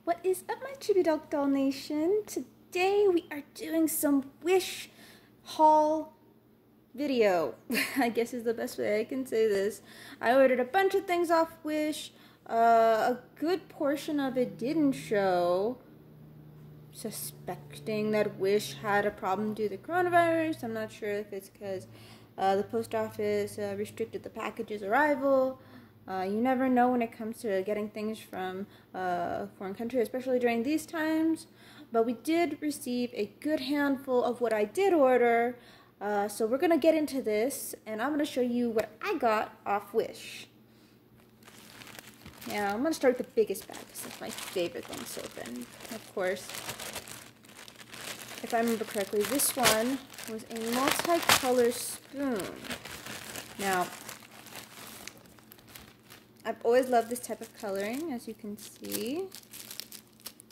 What is up, my Chibidalk doll nation? Today we are doing some Wish haul video. I guess is the best way I can say this. I ordered a bunch of things off Wish. A good portion of it didn't show. Suspecting that Wish had a problem due to coronavirus. I'm not sure if it's because the post office restricted the package's arrival. You never know when it comes to getting things from a foreign country, especially during these times. But we did receive a good handful of what I did order. So we're going to get into this, and I'm going to show you what I got off Wish. Now, I'm going to start with the biggest bag. This is my favorite thing to open. Of course, if I remember correctly, this one was a multicolor spoon. Now, I've always loved this type of coloring, as you can see.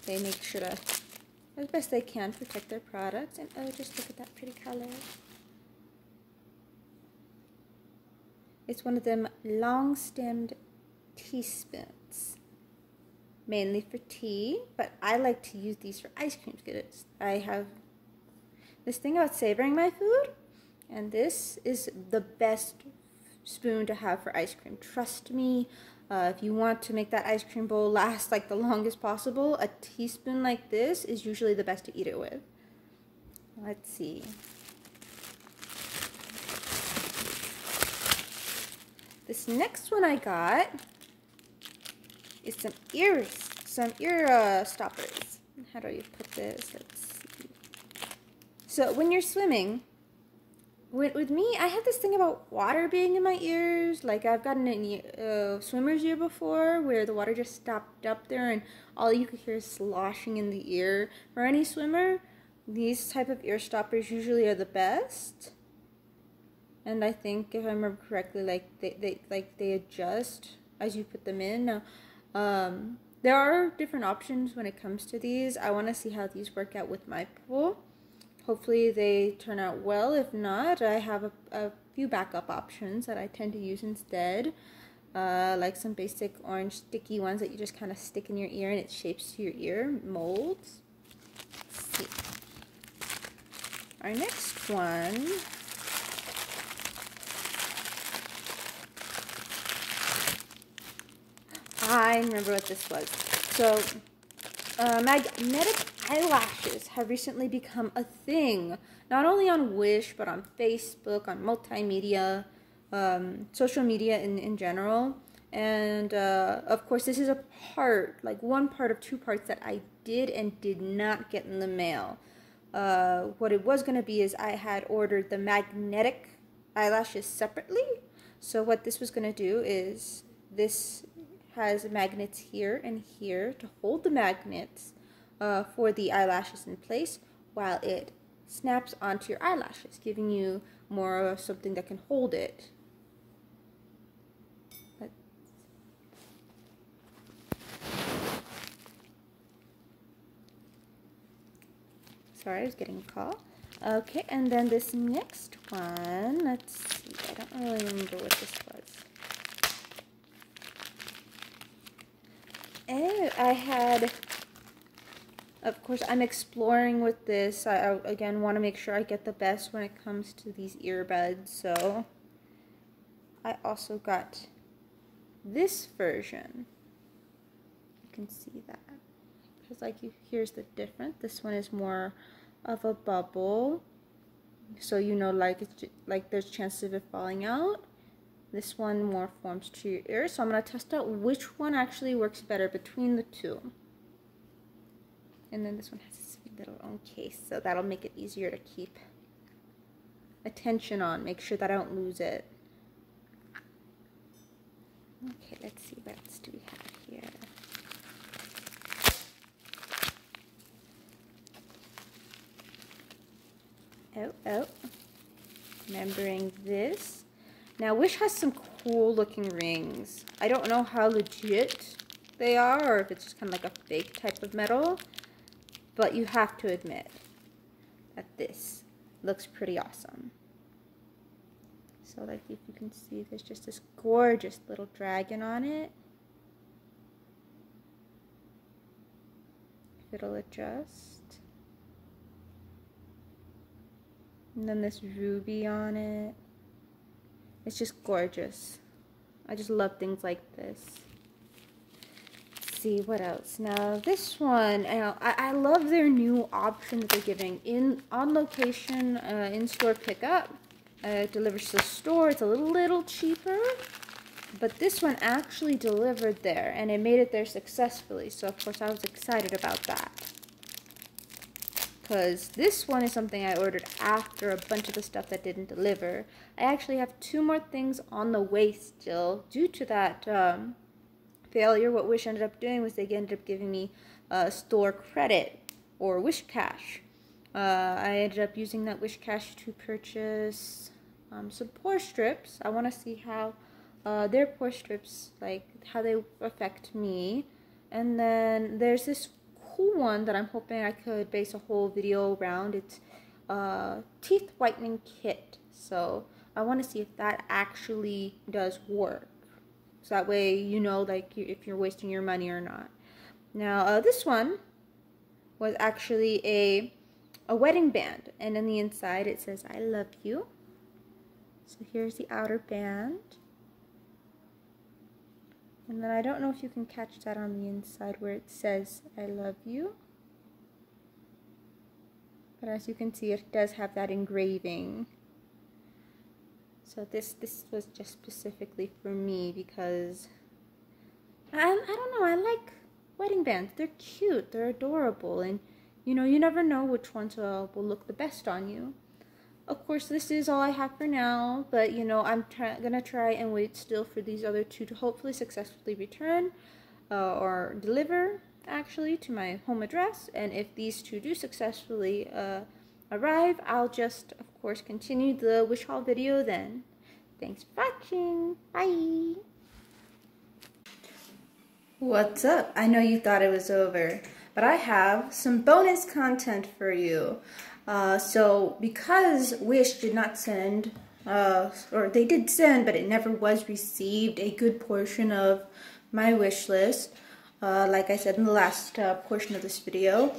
They make sure to, as best they can, protect their products. And oh, just look at that pretty color. It's one of them long-stemmed teaspoons, mainly for tea, but I like to use these for ice cream because I have this thing about savoring my food, and this is the best spoon to have for ice cream. Trust me, if you want to make that ice cream bowl last like the longest possible, a teaspoon like this is usually the best to eat it with. Let's see. This next one I got is some ear stoppers. How do you put this? Let's see. So when you're swimming, with me, I have this thing about water being in my ears. Like, I've gotten a swimmer's ear before where the water just stopped up there and all you could hear is sloshing in the ear. For any swimmer, these type of ear stoppers usually are the best. And I think, if I remember correctly, they adjust as you put them in. Now, there are different options when it comes to these. I want to see how these work out with my pool. Hopefully they turn out well. If not, I have a few backup options that I tend to use instead. Like some basic orange sticky ones that you just kind of stick in your ear and it shapes to your ear, molds. Let's see. Our next one I remember what this was. So, magnetic eyelashes have recently become a thing, not only on Wish, but on Facebook, on multimedia, social media in general. And, of course, this is a part, like one part of two parts that I did and did not get in the mail. What it was going to be is I had ordered the magnetic eyelashes separately. So what this was going to do is this has magnets here and here to hold the magnets for the eyelashes in place while it snaps onto your eyelashes, giving you more of something that can hold it. Sorry, I was getting a call. Okay, and then this next one, let's see, I don't really remember what this was. I had, of course, I'm exploring with this. I again want to make sure I get the best when it comes to these earbuds. So I also got this version. You can see that because, like, here's the difference. This one is more of a bubble, so you know, like there's chances of it falling out. This one more forms to your ear, so I'm going to test out which one actually works better between the two. And then this one has this little own case, so that'll make it easier to keep attention on, make sure that I don't lose it. Okay, let's see, what else do we have here? Oh, remembering this. Now, Wish has some cool looking rings. I don't know how legit they are or if it's just kind of like a fake type of metal, but you have to admit that this looks pretty awesome. So, like, if you can see, there's just this gorgeous little dragon on it. if it'll adjust. And then this ruby on it. It's just gorgeous. I just love things like this. Let's see what else. Now this one, I love their new option that they're giving on location, in-store pickup. It delivers to the store. It's a little cheaper, but this one actually delivered there, and it made it there successfully. So of course I was excited about that, because this one is something I ordered after a bunch of the stuff that didn't deliver. I actually have 2 more things on the way still due to that failure. What Wish ended up doing was they ended up giving me store credit or Wish Cash. I ended up using that Wish Cash to purchase some pore strips. I want to see how their pore strips, like how they affect me. And then there's this cool one that I'm hoping I could base a whole video around. It's teeth whitening kit. So I want to see if that actually does work. So that way you know, like, if you're wasting your money or not. Now this one was actually a wedding band, and on the inside it says I love you. So here's the outer band. And then I don't know if you can catch that on the inside where it says I love you. But as you can see, it does have that engraving. So this was just specifically for me because I don't know, I like wedding bands. They're cute, they're adorable, and you know, you never know which ones will look the best on you. Of course, this is all I have for now, but you know, I'm gonna try and wait still for these other 2 to hopefully successfully return or deliver actually to my home address. And if these 2 do successfully arrive, I'll just of course continue the wish haul video then. Thanks for watching. Bye. What's up? I know you thought it was over, but I have some bonus content for you. So because Wish did not send, or they did send, but it never was received, a good portion of my wish list, like I said in the last portion of this video,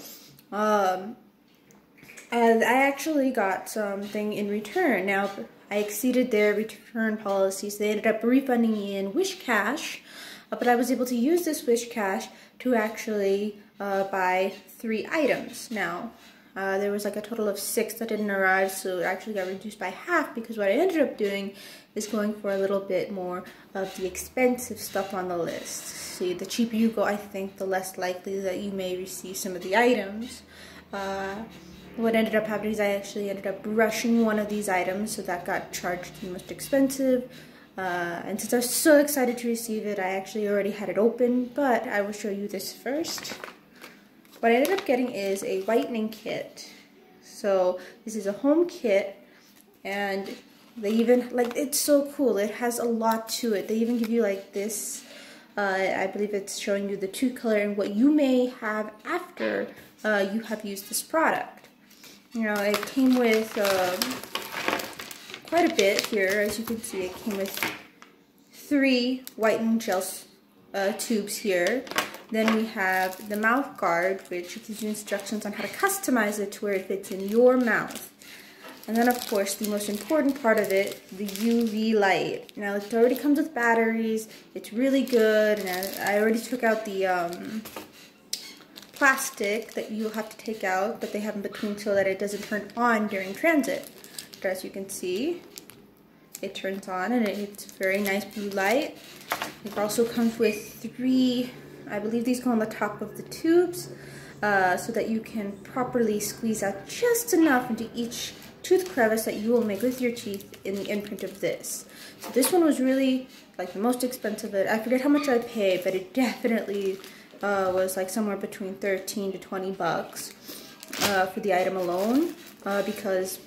and I actually got something in return. Now, I exceeded their return policies. They ended up refunding me in Wish Cash, but I was able to use this Wish Cash to actually buy 3 items. Now, there was like a total of 6 that didn't arrive, so it actually got reduced by half, because what I ended up doing is going for a little bit more of the expensive stuff on the list. See, the cheaper you go, I think the less likely that you may receive some of the items. What ended up happening is I actually ended up rushing one of these items, so that got charged the most expensive. And since I was so excited to receive it, I actually already had it open, but I will show you this first. What I ended up getting is a whitening kit. So this is a home kit, and they even, like, it's so cool. It has a lot to it. They even give you like this, I believe it's showing you the 2 color and what you may have after you have used this product. You know, it came with quite a bit here. As you can see, it came with 3 whitening gel tubes here. Then we have the mouth guard, which gives you instructions on how to customize it to where it fits in your mouth. And then, of course, the most important part of it, the UV light. Now, it already comes with batteries. It's really good, and I already took out the plastic that you'll have to take out, but they have in between so that it doesn't turn on during transit. But as you can see, it turns on, and it's very nice blue light. It also comes with 3, I believe these go on the top of the tubes, so that you can properly squeeze out just enough into each tooth crevice that you will make with your teeth in the imprint of this. So this one was really like the most expensive. I forget how much I paid, but it definitely was like somewhere between 13 to 20 bucks for the item alone, because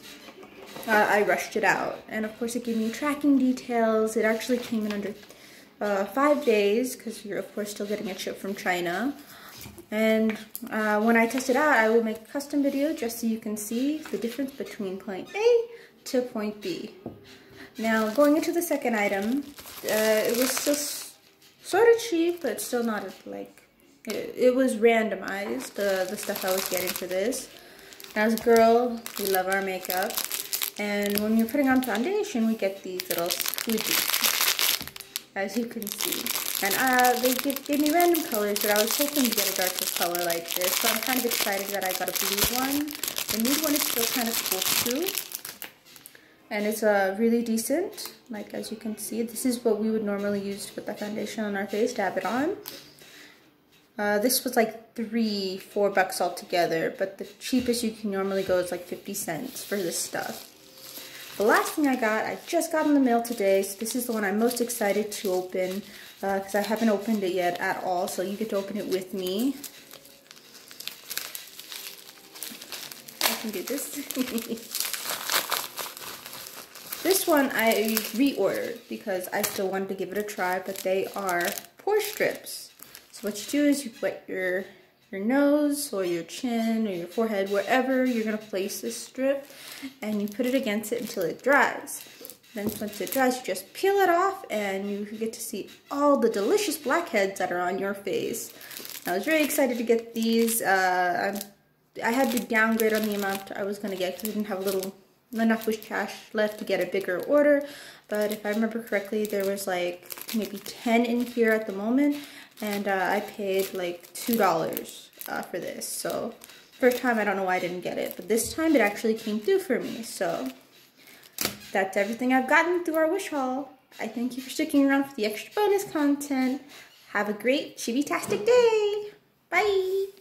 I rushed it out. And of course it gave me tracking details. It actually came in under 5 days, because you're of course still getting it shipped from China. And when I test it out, I will make a custom video just so you can see the difference between point A to point B. Now, going into the second item, it was just sort of cheap, but still not like It was randomized, the stuff I was getting for this. As a girl, we love our makeup. And when you're putting on foundation, we get these little squidgies, as you can see. And they gave me random colors, but I was hoping to get a darker color like this. So I'm kind of excited that I got a blue one. The nude one is still kind of cool too. And it's really decent. Like, as you can see, this is what we would normally use to put the foundation on our face, dab it on. This was like $3-4 altogether, but the cheapest you can normally go is like 50 cents for this stuff. The last thing I just got in the mail today, so this is the one I'm most excited to open, because I haven't opened it yet at all, so you get to open it with me. I can do this. This one I reordered because I still wanted to give it a try, but they are pore strips. So what you do is you wet your nose or your chin or your forehead, wherever you're going to place this strip, and you put it against it until it dries. Then once it dries, you just peel it off and you get to see all the delicious blackheads that are on your face. I was very excited to get these. I had to downgrade on the amount I was going to get because I didn't have enough with cash left to get a bigger order. But if I remember correctly, there was like maybe 10 in here at the moment. And I paid like $2 for this. So first time, I don't know why I didn't get it, but this time it actually came through for me. So that's everything I've gotten through our wish haul. I thank you for sticking around for the extra bonus content. Have a great Chibi-tastic day. Bye.